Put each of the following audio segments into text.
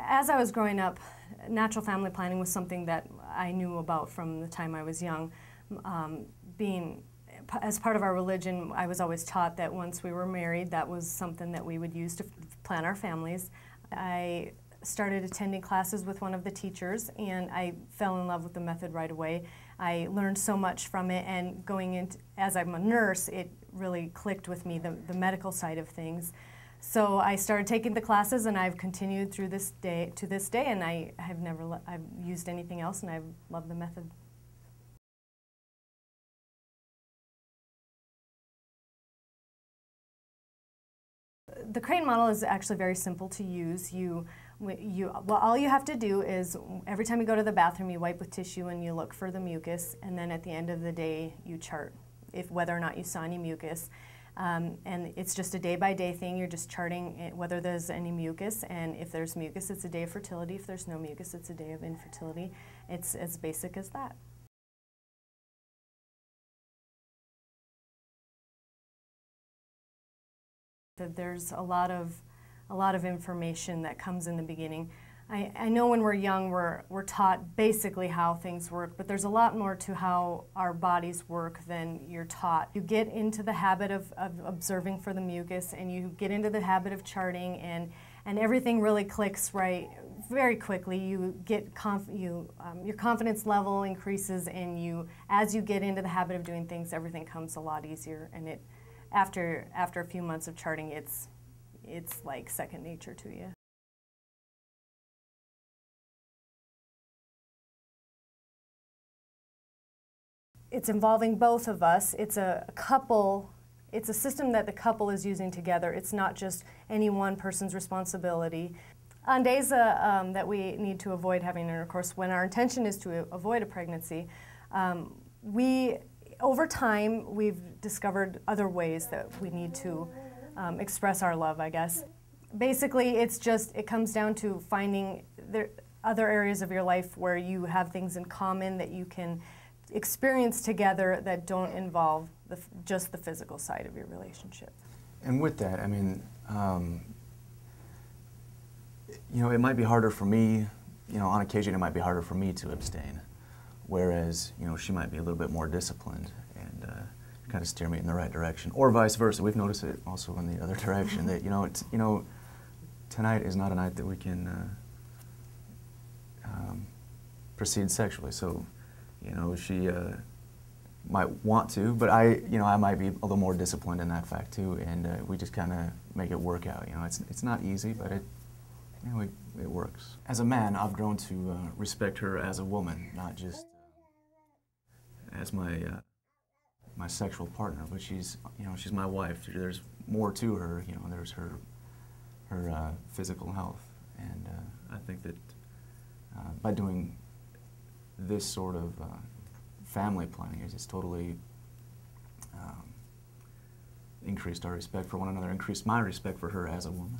as I was growing up, natural family planning was something that I knew about from the time I was young. As part of our religion, I was always taught that once we were married, that was something that we would use to plan our families. I started attending classes with one of the teachers, and I fell in love with the method right away. I learned so much from it, and going into, as I'm a nurse, it really clicked with me, the medical side of things. So I started taking the classes, and I've continued through this day to this day, and I've used anything else, and I've loved the method. The Creighton model is actually very simple to use. All you have to do is every time you go to the bathroom, you wipe with tissue and you look for the mucus, and then at the end of the day, you chart whether or not you saw any mucus. And it's just a day-by-day thing. You're just charting whether there's any mucus, and if there's mucus, it's a day of fertility. If there's no mucus, it's a day of infertility. It's as basic as that. There's a lot of information that comes in the beginning. I know when we're young, we're taught basically how things work, but there's a lot more to how our bodies work than you're taught. You get into the habit of observing for the mucus, and you get into the habit of charting, and everything really clicks very quickly. You get your confidence level increases, and as you get into the habit of doing things, everything comes a lot easier. And after a few months of charting, it's like second nature to you. It's involving both of us. It's a couple. It's a system that the couple is using together. It's not just any one person's responsibility. On days that we need to avoid having intercourse, when our intention is to avoid a pregnancy, over time, we've discovered other ways that we need to express our love, I guess. Basically, it comes down to finding other areas of your life where you have things in common that you can experience together that don't involve just the physical side of your relationship. And with that, I mean, it might be harder for me, on occasion it might be harder for me to abstain. Whereas, she might be a little bit more disciplined and kind of steer me in the right direction, or vice versa. We've noticed it also in the other direction that tonight is not a night that we can proceed sexually. So, she might want to, but I might be a little more disciplined in that fact too, and we just kind of make it work out. It's not easy, but it works. As a man, I've grown to respect her as a woman, not just as my sexual partner, but she's my wife. There's more to her. There's her physical health, and I think that by doing this sort of family planning, it's totally increased our respect for one another, increased my respect for her as a woman.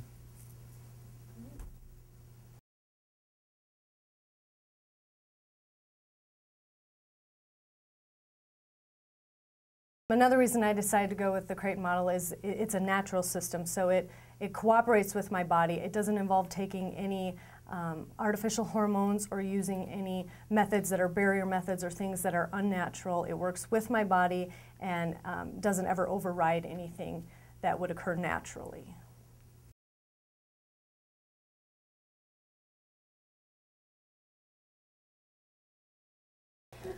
Another reason I decided to go with the Creighton model is it's a natural system, so it cooperates with my body. It doesn't involve taking any artificial hormones or using any methods that are barrier methods or things that are unnatural. It works with my body and doesn't ever override anything that would occur naturally.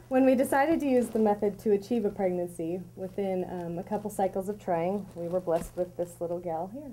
When we decided to use the method to achieve a pregnancy, within a couple cycles of trying, we were blessed with this little gal here.